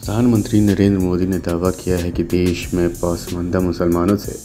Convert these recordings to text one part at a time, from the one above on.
प्रधानमंत्री नरेंद्र मोदी ने दावा किया है कि देश में पसमानदा मुसलमानों से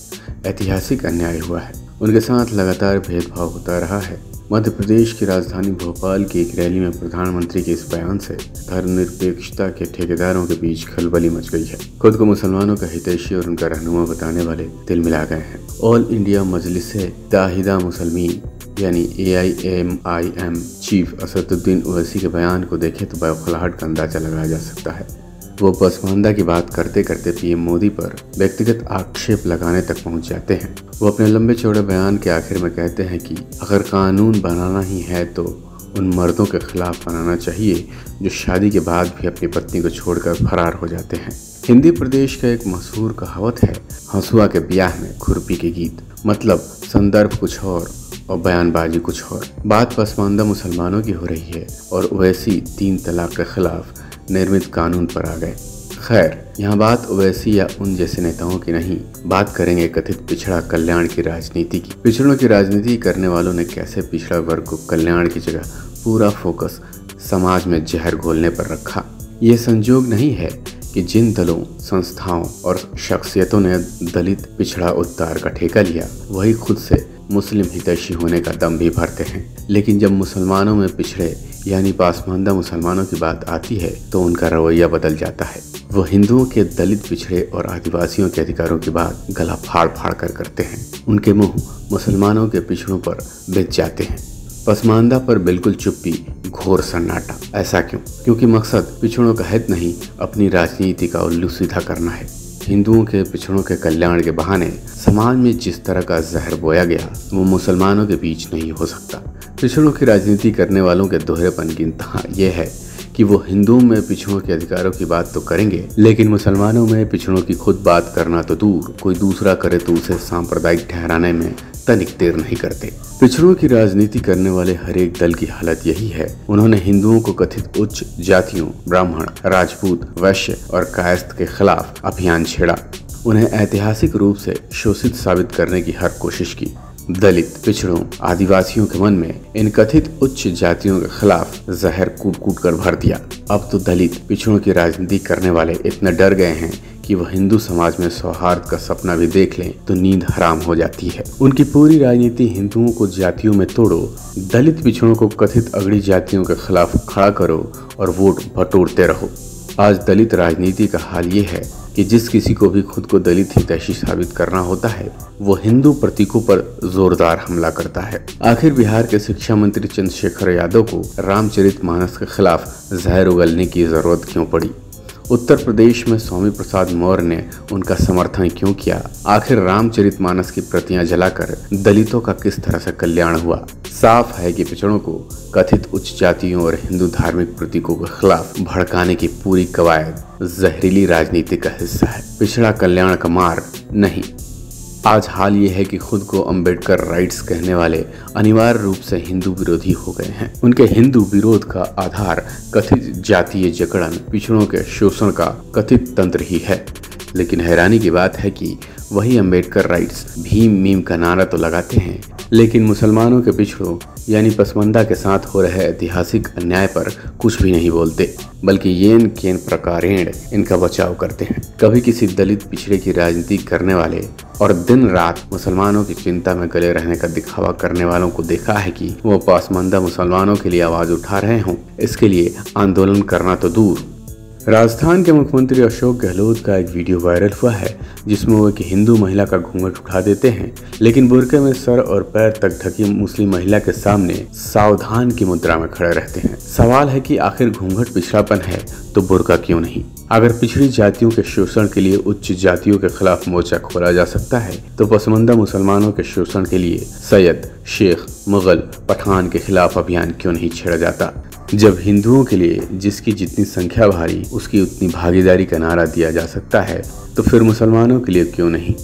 ऐतिहासिक अन्याय हुआ है। उनके साथ लगातार भेदभाव होता रहा है। मध्य प्रदेश की राजधानी भोपाल की एक रैली में प्रधानमंत्री के इस बयान से धर्मनिरपेक्षता के ठेकेदारों के बीच खलबली मच गई है। खुद को मुसलमानों का हितैषी और उनका रहनुमा बताने वाले दिल मिला गए हैं। ऑल इंडिया मजलिस-ए-मुत्तहिदा मुसलमीन यानी AIMIM चीफ असदुद्दीन ओवैसी के बयान को देखें तो बौखलाहट का अंदाजा लगाया जा सकता है। वो पसमानदा की बात करते करते PM मोदी पर व्यक्तिगत आक्षेप लगाने तक पहुंच जाते हैं। वो अपने लंबे चौड़े बयान के आखिर में कहते हैं कि अगर कानून बनाना ही है तो उन मर्दों के खिलाफ बनाना चाहिए जो शादी के बाद भी अपनी पत्नी को छोड़कर फरार हो जाते हैं। हिंदी प्रदेश का एक मशहूर कहावत है, हंसुआ के ब्याह में खुरपी के गीत। मतलब संदर्भ कुछ और बयानबाजी कुछ और। बात पसमानदा मुसलमानों की हो रही है और ओवैसी 3 तलाक के खिलाफ निर्मित कानून पर आ गए। खैर, यहाँ बात ओवैसी या उन जैसे नेताओं की नहीं, बात करेंगे कथित पिछड़ा कल्याण की राजनीति की। पिछड़ों की राजनीति करने वालों ने कैसे पिछड़ा वर्ग को कल्याण की जगह पूरा फोकस समाज में जहर घोलने पर रखा। ये संजोग नहीं है कि जिन दलों, संस्थाओं और शख्सियतों ने दलित पिछड़ा उद्धार का ठेका लिया वही खुद से मुस्लिम हितैषी होने का दम भी भरते हैं। लेकिन जब मुसलमानों में पिछड़े यानी पसमानदा मुसलमानों की बात आती है तो उनका रवैया बदल जाता है। वो हिंदुओं के, दलित, पिछड़े और आदिवासियों के अधिकारों की बात गला फाड़ फाड़ कर करते हैं। उनके मुंह मुसलमानों के पिछड़ों पर बिछ जाते हैं। पसमानदा पर बिल्कुल चुप्पी, घोर सन्नाटा। ऐसा क्यों? क्योंकि मकसद पिछड़ों का हित नहीं, अपनी राजनीति का उल्लू सीधा करना है। हिंदुओं के पिछड़ों के कल्याण के बहाने समाज में जिस तरह का जहर बोया गया वो मुसलमानों के बीच नहीं हो सकता। पिछड़ों की राजनीति करने वालों के दोहरेपन की इंतहा यह है कि वो हिंदुओं में पिछड़ों के अधिकारों की बात तो करेंगे, लेकिन मुसलमानों में पिछड़ों की खुद बात करना तो दूर, कोई दूसरा करे तो उसे सांप्रदायिक ठहराने में तनिक देर नहीं करते। पिछड़ों की राजनीति करने वाले हर एक दल की हालत यही है। उन्होंने हिंदुओं को कथित उच्च जातियों, ब्राह्मण, राजपूत, वैश्य और कायस्थ के खिलाफ अभियान छेड़ा। उन्हें ऐतिहासिक रूप से शोषित साबित करने की हर कोशिश की। दलित, पिछड़ों, आदिवासियों के मन में इन कथित उच्च जातियों के खिलाफ जहर कूट कूट कर भर दिया। अब तो दलित, पिछड़ों की राजनीति करने वाले इतने डर गए हैं कि वह हिंदू समाज में सौहार्द का सपना भी देख लें तो नींद हराम हो जाती है। उनकी पूरी राजनीति हिंदुओं को जातियों में तोड़ो, दलित पिछड़ों को कथित अगड़ी जातियों के खिलाफ खड़ा करो और वोट बटोरते रहो। आज दलित राजनीति का हाल ये है कि जिस किसी को भी खुद को दलित हितैषी साबित करना होता है वो हिंदू प्रतीकों पर जोरदार हमला करता है। आखिर बिहार के शिक्षा मंत्री चंद्रशेखर यादव को रामचरितमानस के खिलाफ जहर उगलने की जरूरत क्यों पड़ी? उत्तर प्रदेश में स्वामी प्रसाद मौर्य ने उनका समर्थन क्यों किया? आखिर रामचरितमानस की प्रतियां जलाकर दलितों का किस तरह से कल्याण हुआ? साफ है कि पिछड़ों को कथित उच्च जातियों और हिंदू धार्मिक प्रतीकों के खिलाफ भड़काने की पूरी कवायद जहरीली राजनीति का हिस्सा है, पिछड़ा कल्याण का मार्ग नहीं। आज हाल ये है कि खुद को अंबेडकर राइट्स कहने वाले अनिवार्य रूप से हिंदू विरोधी हो गए हैं। उनके हिंदू विरोध का आधार कथित जातीय जकड़न, पिछड़ों के शोषण का कथित तंत्र ही है। लेकिन हैरानी की बात है कि वही अंबेडकर राइट्स भीम मीम का नारा तो लगाते हैं, लेकिन मुसलमानों के पिछड़ों यानी पसमानदा के साथ हो रहे ऐतिहासिक अन्याय पर कुछ भी नहीं बोलते, बल्कि येन केन प्रकारेण इनका बचाव करते हैं। कभी किसी दलित पिछड़े की राजनीति करने वाले और दिन रात मुसलमानों की चिंता में गले रहने का दिखावा करने वालों को देखा है कि वो पसमानदा मुसलमानों के लिए आवाज उठा रहे हों? इसके लिए आंदोलन करना तो दूर। राजस्थान के मुख्यमंत्री अशोक गहलोत का एक वीडियो वायरल हुआ है जिसमें वो एक हिंदू महिला का घूंघट उठा देते हैं, लेकिन बुर्के में सर और पैर तक ढकी मुस्लिम महिला के सामने सावधान की मुद्रा में खड़े रहते हैं। सवाल है कि आखिर घूंघट पिछड़ापन है तो बुर्का क्यों नहीं? अगर पिछड़ी जातियों के शोषण के लिए उच्च जातियों के खिलाफ मोर्चा खोला जा सकता है तो पसमानदा मुसलमानों के शोषण के लिए सैयद, शेख, मुगल, पठान के खिलाफ अभियान क्यों नहीं छेड़ा जाता? जब हिंदुओं के लिए जिसकी जितनी संख्या भारी उसकी उतनी भागीदारी का नारा दिया जा सकता है तो फिर मुसलमानों के लिए क्यों नहीं?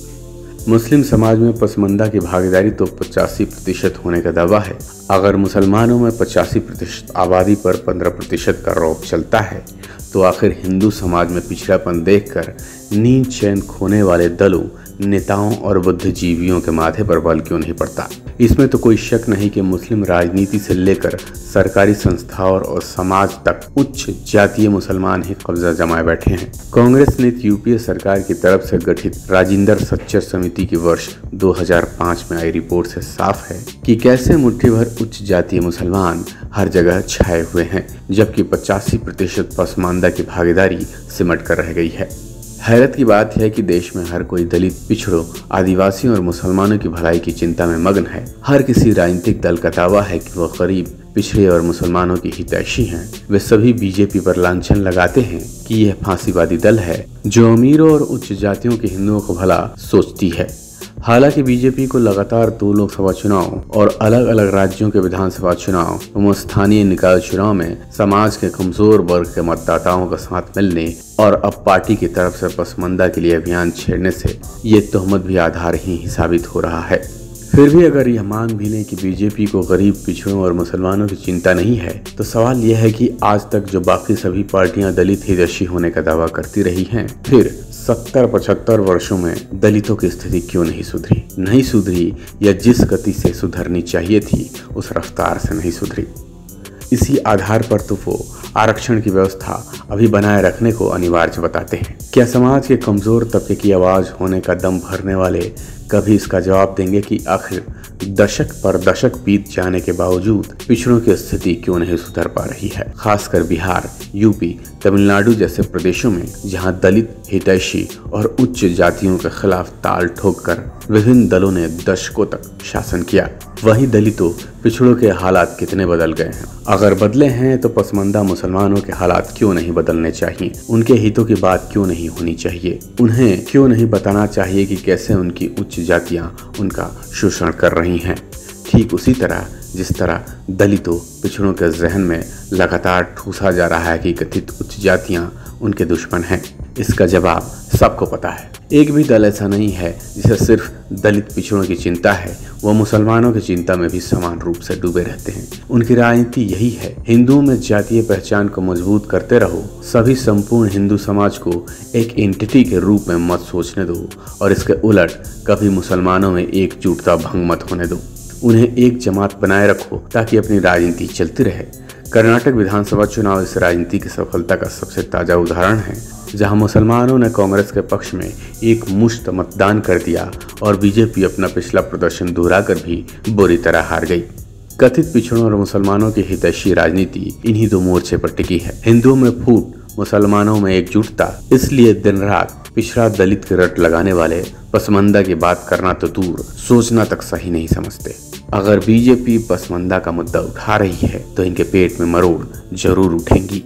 मुस्लिम समाज में पसमानदा की भागीदारी तो 85% होने का दावा है। अगर मुसलमानों में 85% आबादी पर 15% का रौब चलता है तो आखिर हिंदू समाज में पिछड़ापन देखकर नींद चैन खोने वाले दलों, नेताओं और बुद्धिजीवियों के माथे पर बल क्यों नहीं पड़ता। इसमें तो कोई शक नहीं कि मुस्लिम राजनीति से लेकर सरकारी संस्थाओं और समाज तक उच्च जातीय मुसलमान ही कब्जा जमाए बैठे हैं। कांग्रेस ने यूपीए सरकार की तरफ से गठित राजिंदर सच्चर समिति की वर्ष 2005 में आई रिपोर्ट से साफ है कि कैसे मुट्ठी भर उच्च जातीय मुसलमान हर जगह छाए हुए हैं, जबकि 85% पसमानदा की भागीदारी सिमट कर रह गई है। हैरत की बात है कि देश में हर कोई दलित, पिछड़ों, आदिवासियों और मुसलमानों की भलाई की चिंता में मग्न है। हर किसी राजनीतिक दल का दावा है कि वह गरीब, पिछड़े और मुसलमानों की हितैषी हैं। वे सभी बीजेपी पर लांछन लगाते हैं कि यह फांसीवादी दल है जो अमीरों और उच्च जातियों के हिंदुओं को भला सोचती है। हालांकि बीजेपी को लगातार 2 लोकसभा चुनाव और अलग अलग राज्यों के विधानसभा चुनाव एवं स्थानीय निकाय चुनाव में समाज के कमजोर वर्ग के मतदाताओं का साथ मिलने और अब पार्टी की तरफ से पसमानदा के लिए अभियान छेड़ने से ये तोहमत भी आधारहीन साबित हो रहा है। फिर भी अगर यह मान भी लें कि बीजेपी को गरीब, पिछड़ों और मुसलमानों की चिंता नहीं है, तो सवाल यह है कि आज तक जो बाकी सभी पार्टियां दलित हितैषी होने का दावा करती रही हैं, फिर 70-75 वर्षों में दलितों की स्थिति क्यों नहीं सुधरी या जिस गति से सुधरनी चाहिए थी उस रफ्तार से नहीं सुधरी। इसी आधार पर तो वो आरक्षण की व्यवस्था अभी बनाए रखने को अनिवार्य बताते हैं। क्या समाज के कमजोर तबके की आवाज होने का दम भरने वाले कभी इसका जवाब देंगे कि आखिर दशक पर दशक बीत जाने के बावजूद पिछड़ों की स्थिति क्यों नहीं सुधर पा रही है, खासकर बिहार, यूपी, तमिलनाडु जैसे प्रदेशों में जहां दलित, हितैषी और उच्च जातियों के खिलाफ ताल ठोककर विभिन्न दलों ने दशकों तक शासन किया। वहीं दलितों, पिछड़ों के हालात कितने बदल गए हैं। अगर बदले हैं तो पसमानदा मुसलमानों के हालात क्यों नहीं बदलने चाहिए, उनके हितों की बात क्यों नहीं होनी चाहिए, उन्हें क्यों नहीं बताना चाहिए कि कैसे उनकी उच्च जातियां उनका शोषण कर रही हैं। ठीक उसी तरह जिस तरह दलितों, पिछड़ों के जहन में लगातार ठूसा जा रहा है कि कथित उच्च जातियां उनके दुश्मन हैं। इसका जवाब सबको पता है। एक भी दल ऐसा नहीं है जिसे सिर्फ दलित, पिछड़ों की चिंता है। वह मुसलमानों की चिंता में भी समान रूप से डूबे रहते हैं। उनकी राजनीति यही है, हिंदुओं में जातीय पहचान को मजबूत करते रहो, सभी संपूर्ण हिंदू समाज को एक एंटिटी के रूप में मत सोचने दो और इसके उलट कभी मुसलमानों में एकजुटता भंग मत होने दो। उन्हें एक जमात बनाए रखो ताकि अपनी राजनीति चलती रहे। कर्नाटक विधानसभा चुनाव इस राजनीति की सफलता का सबसे ताजा उदाहरण है, जहां मुसलमानों ने कांग्रेस के पक्ष में एक मुश्त मतदान कर दिया और बीजेपी अपना पिछला प्रदर्शन दोहराकर भी बुरी तरह हार गई। कथित पिछड़ों और मुसलमानों की हितैषी राजनीति इन्हीं 2 मोर्चे पर टिकी है। हिंदुओं में फूट, मुसलमानों में एकजुटता। इसलिए दिन रात पिछड़ा दलित की रट लगाने वाले पसमानदा की बात करना तो दूर, सोचना तक सही नहीं समझते। अगर बीजेपी पसमानदा का मुद्दा उठा रही है तो इनके पेट में मरोड़ जरूर उठेंगी।